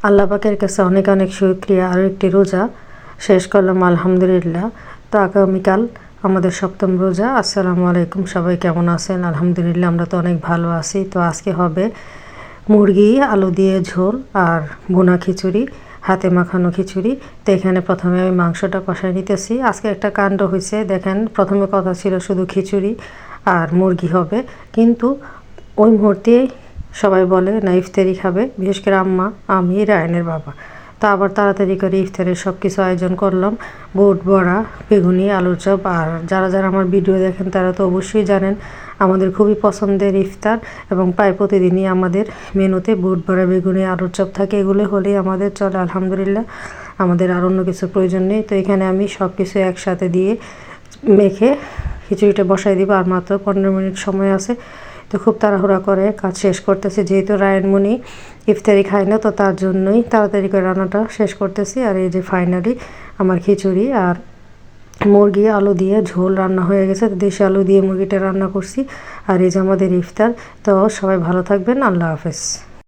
আল্লাহ পাকের কাছে অনেক অনেক শুকরিয়া। আরও একটি রোজা শেষ করলাম আলহামদুলিল্লাহ। তো আগামীকাল আমাদের সপ্তম রোজা। আসসালামু আলাইকুম, সবাই কেমন আছেন? আলহামদুলিল্লাহ আমরা তো অনেক ভালো আছি। তো আজকে হবে মুরগি আলু দিয়ে ঝোল আর ভুনা খিচুড়ি, হাতে মাখানো খিচুড়ি। তো এখানে প্রথমে আমি মাংসটা কষাই নিতেছি। আজকে একটা কাণ্ড হয়েছে, দেখেন প্রথমে কথা ছিল শুধু খিচুড়ি আর মুরগি হবে, কিন্তু ওই মুহূর্তে সবাই বলে না ইফতারি খাবে, বিশেষ করে আম্মা, আমি, রায়নের বাবা। তা আবার তাড়াতাড়ি করে ইফতারের সব কিছু আয়োজন করলাম। বুট বড়া, বেগুনি, আলুর চপ। আর যারা যারা আমার ভিডিও দেখেন তারা তো অবশ্যই জানেন আমাদের খুবই পছন্দের ইফতার, এবং প্রায় প্রতিদিনই আমাদের মেনুতে বুট বড়া, বেগুনি, আলুর চপ থাকে। এগুলো হলেই আমাদের চলে আলহামদুলিল্লাহ, আমাদের আর অন্য কিছু প্রয়োজন নেই। তো এখানে আমি সব কিছু একসাথে দিয়ে মেখে খিচুড়িটা বসাই দিব। আর মাত্র 15 মিনিট সময় আছে। তো খুব তাড়াহুড়া করে কাজ শেষ করতেছি, যেহেতু রায়নমণি ইফতারি খায় না, তো তার জন্যই তাড়াতাড়ি করে রান্নাটা শেষ করতেছি। আর এই যে ফাইনালি আমার খিচুড়ি আর মুরগি আলু দিয়ে ঝোল রান্না হয়ে গেছে। দেশি আলু দিয়ে মুরগিটা রান্না করছি। আর এই যে আমাদের ইফতার। তো সবাই ভালো থাকবেন, আল্লাহ হাফেজ।